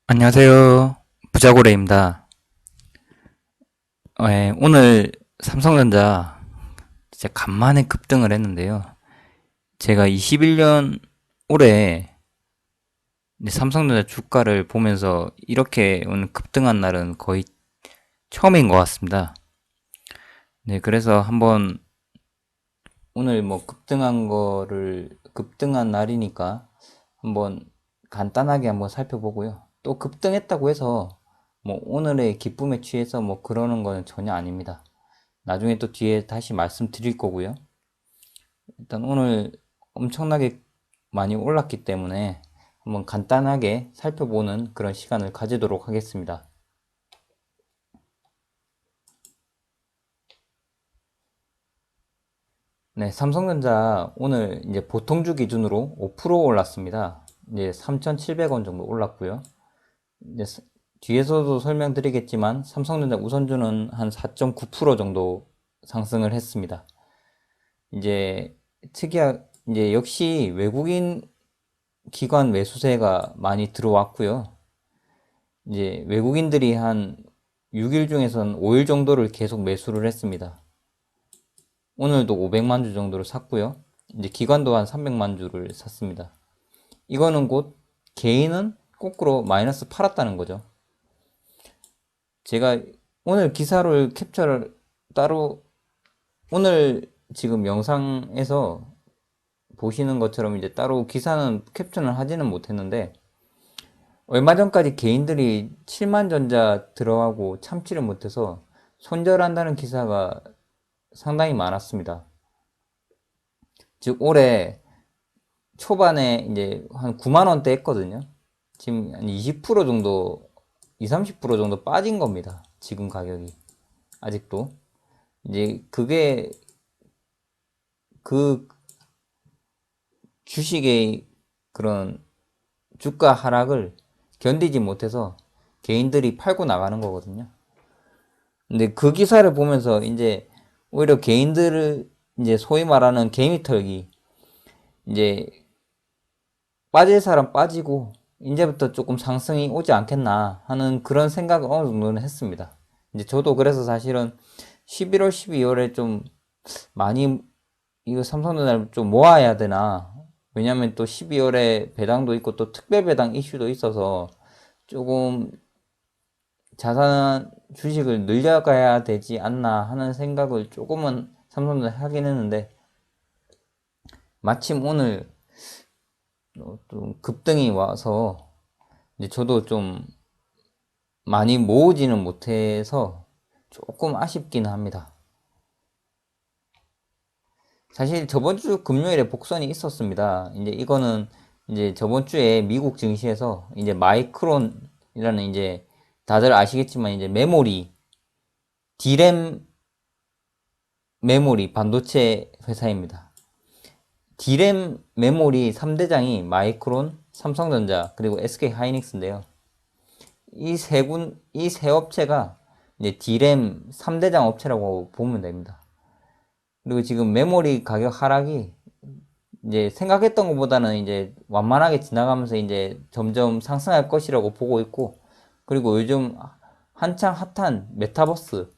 안녕하세요. 부자고래입니다. 오늘 삼성전자 진짜 간만에 급등을 했는데요. 제가 21년 올해 이제 삼성전자 주가를 보면서 이렇게 오늘 급등한 날은 거의 처음인 것 같습니다. 네, 그래서 한번 오늘 뭐 급등한 날이니까 한번 간단하게 한번 살펴보고요. 또 급등했다고 해서 뭐 오늘의 기쁨에 취해서 뭐 그러는 거는 전혀 아닙니다. 나중에 또 뒤에 다시 말씀드릴 거고요. 일단 오늘 엄청나게 많이 올랐기 때문에 한번 간단하게 살펴보는 그런 시간을 가지도록 하겠습니다. 네, 삼성전자 오늘 이제 보통주 기준으로 5% 올랐습니다. 이제 3,700원 정도 올랐고요. 이제 뒤에서도 설명드리겠지만 삼성전자 우선주는 한 4.9% 정도 상승을 했습니다. 이제 이제 역시 외국인 기관 매수세가 많이 들어왔고요. 이제 외국인들이 한 6일 중에선 5일 정도를 계속 매수를 했습니다. 오늘도 500만 주 정도를 샀고요. 이제 기관도 한 300만 주를 샀습니다. 이거는 곧 개인은 거꾸로 마이너스 팔았다는 거죠. 제가 오늘 기사를 캡처를 따로 오늘 지금 영상에서 보시는 것처럼 이제 따로 기사는 캡처는 하지는 못했는데 얼마 전까지 개인들이 7만 전자 들어가고 참지를 못해서 손절한다는 기사가 상당히 많았습니다. 즉 올해 초반에 이제 한 9만 원대 했거든요. 지금 한 20% 정도, 20, 30% 정도 빠진 겁니다. 지금 가격이 아직도 이제 그게 그 주식의 그런 주가 하락을 견디지 못해서 개인들이 팔고 나가는 거거든요. 근데 그 기사를 보면서 이제 오히려 개인들을 이제 소위 말하는 개미 털기 이제 빠질 사람 빠지고 이제부터 조금 상승이 오지 않겠나 하는 그런 생각을 어느 정도는 했습니다. 이제 저도 그래서 사실은 11월, 12월에 좀 많이 이거 삼성전자를 좀 모아야 되나. 왜냐면 또 12월에 배당도 있고 또 특별 배당 이슈도 있어서 조금 자산 주식을 늘려가야 되지 않나 하는 생각을 조금은 삼성전자 하긴 했는데 마침 오늘 좀 급등이 와서 이제 저도 좀 많이 모으지는 못해서 조금 아쉽긴 합니다. 사실 저번 주 금요일에 복선이 있었습니다. 이제 이거는 이제 저번 주에 미국 증시에서 이제 마이크론이라는 이제 다들 아시겠지만 이제 디램 메모리 반도체 회사입니다. 디램 메모리 3대장이 마이크론, 삼성전자, 그리고 SK 하이닉스인데요. 이 세 업체가 이제 디램 3대장 업체라고 보면 됩니다. 그리고 지금 메모리 가격 하락이 이제 생각했던 것보다는 이제 완만하게 지나가면서 이제 점점 상승할 것이라고 보고 있고, 그리고 요즘 한창 핫한 메타버스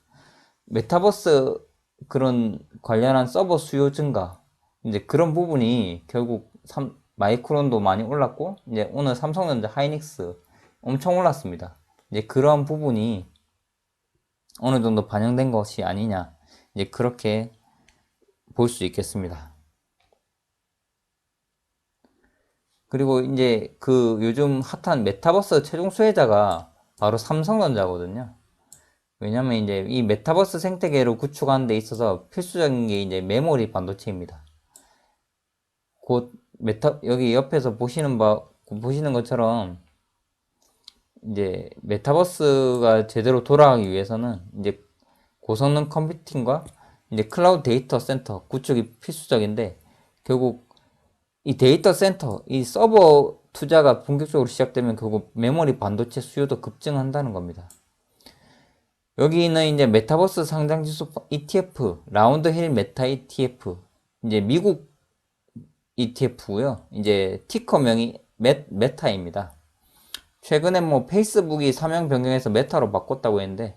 그런 관련한 서버 수요 증가, 이제 그런 부분이 결국 마이크론도 많이 올랐고, 이제 오늘 삼성전자 하이닉스 엄청 올랐습니다. 이제 그러한 부분이 어느 정도 반영된 것이 아니냐, 이제 그렇게 볼 수 있겠습니다. 그리고 이제 그 요즘 핫한 메타버스 최종 수혜자가 바로 삼성전자거든요. 왜냐면 이제 이 메타버스 생태계를 구축하는 데 있어서 필수적인 게 이제 메모리 반도체입니다. 곧 여기 옆에서 보시는 것처럼 이제 메타버스가 제대로 돌아가기 위해서는 이제 고성능 컴퓨팅과 이제 클라우드 데이터 센터 구축이 필수적인데 결국 이 데이터 센터, 이 서버 투자가 본격적으로 시작되면 결국 메모리 반도체 수요도 급증한다는 겁니다. 여기는 이제 메타버스 상장지수 ETF, 라운드 힐 메타 ETF, 이제 미국 ETF고요. 이제 티커명이 메타입니다. 최근에 뭐 페이스북이 사명 변경해서 메타로 바꿨다고 했는데,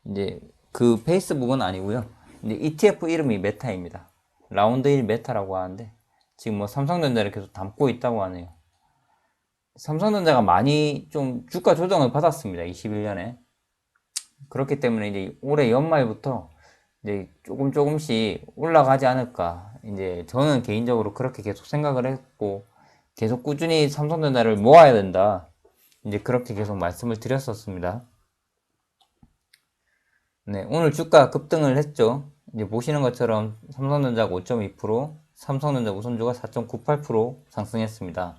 이제 그 페이스북은 아니고요. 이제 ETF 이름이 메타입니다. 라운드 1 메타라고 하는데, 지금 뭐 삼성전자를 계속 담고 있다고 하네요. 삼성전자가 많이 좀 주가 조정을 받았습니다. 21년에. 그렇기 때문에 이제 올해 연말부터 이제 조금씩 올라가지 않을까. 이제 저는 개인적으로 그렇게 계속 생각을 했고, 계속 꾸준히 삼성전자를 모아야 된다. 이제 그렇게 계속 말씀을 드렸었습니다. 네, 오늘 주가 급등을 했죠. 이제 보시는 것처럼 삼성전자가 5.2%, 삼성전자 우선주가 4.98% 상승했습니다.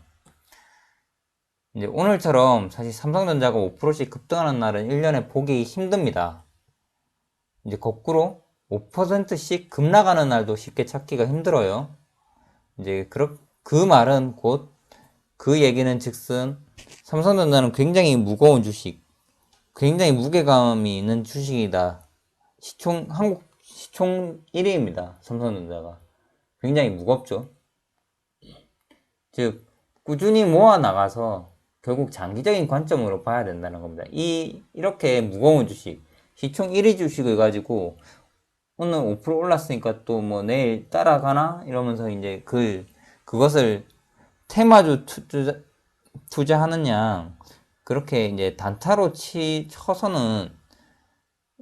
이제 오늘처럼 사실 삼성전자가 5%씩 급등하는 날은 1년에 보기 힘듭니다. 이제 거꾸로 5%씩 급락하는 날도 쉽게 찾기가 힘들어요. 이제 그 말은 곧 그 얘기는 즉슨 삼성전자는 굉장히 무거운 주식, 굉장히 무게감이 있는 주식이다. 한국 시총 1위입니다. 삼성전자가. 굉장히 무겁죠. 즉, 꾸준히 모아 나가서 결국 장기적인 관점으로 봐야 된다는 겁니다. 이렇게 무거운 주식, 시총 1위 주식을 가지고 오늘 5% 올랐으니까 또 뭐 내일 따라가나? 이러면서 이제 그것을 테마주 투자하느냐. 그렇게 이제 단타로 쳐서는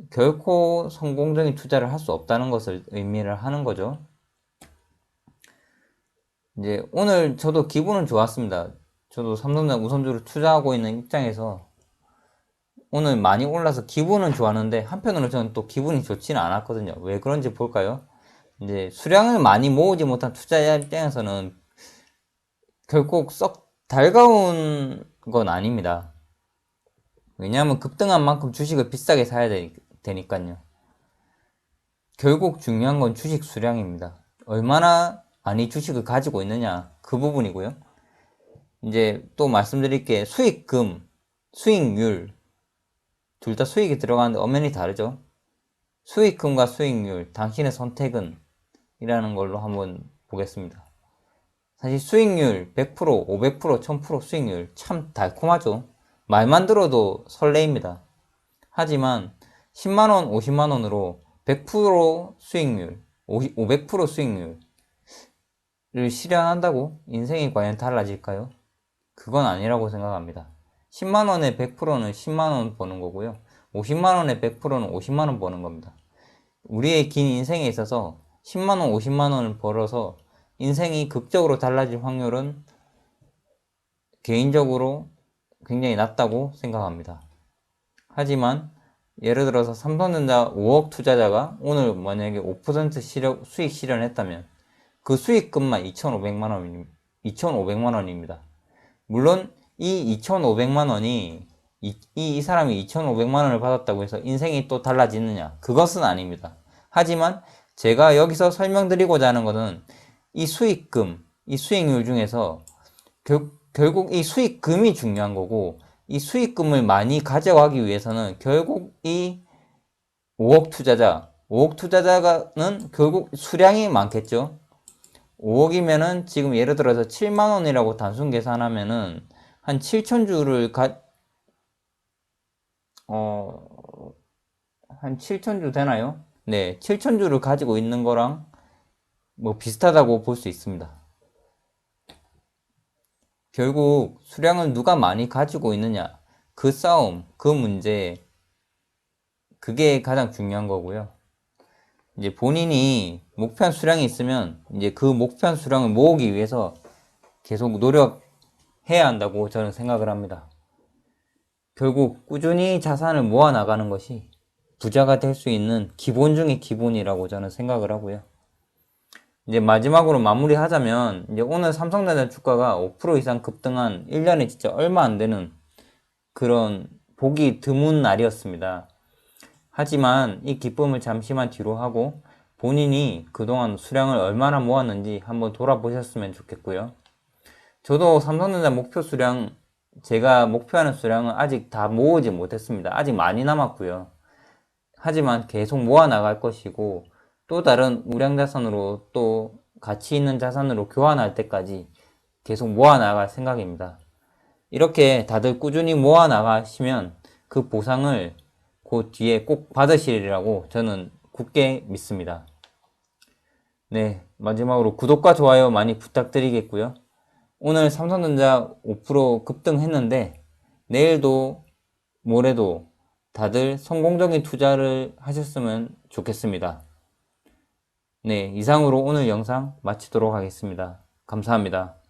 결코 성공적인 투자를 할 수 없다는 것을 의미를 하는 거죠. 이제 오늘 저도 기분은 좋았습니다. 저도 삼성전자 우선주를 투자하고 있는 입장에서 오늘 많이 올라서 기분은 좋았는데 한편으로 저는 또 기분이 좋지는 않았거든요. 왜 그런지 볼까요? 이제 수량을 많이 모으지 못한 투자자 입장에서는 결국 썩 달가운 건 아닙니다. 왜냐하면 급등한 만큼 주식을 비싸게 사야 되니까요. 결국 중요한 건 주식 수량입니다. 얼마나 많이 주식을 가지고 있느냐, 그 부분이고요. 이제 또 말씀드릴 게 수익금, 수익률, 둘 다 수익이 들어가는데 엄연히 다르죠. 수익금과 수익률, 당신의 선택은? 이라는 걸로 한번 보겠습니다. 사실 수익률 100%, 500%, 1000% 수익률 참 달콤하죠. 말만 들어도 설레입니다. 하지만 10만원, 50만원으로 100% 수익률, 500% 수익률을 실현한다고 인생이 과연 달라질까요? 그건 아니라고 생각합니다. 10만원에 100%는 10만원 버는 거고요. 50만원에 100%는 50만원 버는 겁니다. 우리의 긴 인생에 있어서 10만원, 50만원을 벌어서 인생이 극적으로 달라질 확률은 개인적으로 굉장히 낮다고 생각합니다. 하지만 예를 들어서 삼성전자 5억 투자자가 오늘 만약에 5% 수익 실현했다면 그 수익금만 2,500만 원입니다. 물론 이 2,500만 원이 이 사람이 2,500만 원을 받았다고 해서 인생이 또 달라지느냐? 그것은 아닙니다. 하지만 제가 여기서 설명드리고자 하는 것은 이 수익금, 이 수익률 중에서 결국 이 수익금이 중요한 거고, 이 수익금을 많이 가져가기 위해서는 결국 이 5억 투자자는 결국 수량이 많겠죠. 5억이면은 지금 예를 들어서 7만원이라고 단순 계산하면은 한 7천주를 한 7천주 되나요? 네, 7천주를 가지고 있는 거랑 뭐 비슷하다고 볼 수 있습니다. 결국 수량을 누가 많이 가지고 있느냐, 그 싸움, 그 문제, 그게 가장 중요한 거고요. 이제 본인이 목표한 수량이 있으면 이제 그 목표한 수량을 모으기 위해서 계속 노력해야 한다고 저는 생각을 합니다. 결국 꾸준히 자산을 모아 나가는 것이 부자가 될 수 있는 기본 중의 기본이라고 저는 생각을 하고요. 이제 마지막으로 마무리하자면, 이제 오늘 삼성전자 주가가 5% 이상 급등한 1년에 진짜 얼마 안 되는 그런 보기 드문 날이었습니다. 하지만 이 기쁨을 잠시만 뒤로 하고 본인이 그동안 수량을 얼마나 모았는지 한번 돌아보셨으면 좋겠고요. 저도 삼성전자 목표 수량, 제가 목표하는 수량은 아직 다 모으지 못했습니다. 아직 많이 남았고요. 하지만 계속 모아 나갈 것이고, 또 다른 우량자산으로 또 가치 있는 자산으로 교환할 때까지 계속 모아 나갈 생각입니다. 이렇게 다들 꾸준히 모아 나가시면 그 보상을 그 뒤에 꼭 받으시리라고 저는 굳게 믿습니다. 네, 마지막으로 구독과 좋아요 많이 부탁드리겠고요. 오늘 삼성전자 5% 급등했는데 내일도 모레도 다들 성공적인 투자를 하셨으면 좋겠습니다. 네, 이상으로 오늘 영상 마치도록 하겠습니다. 감사합니다.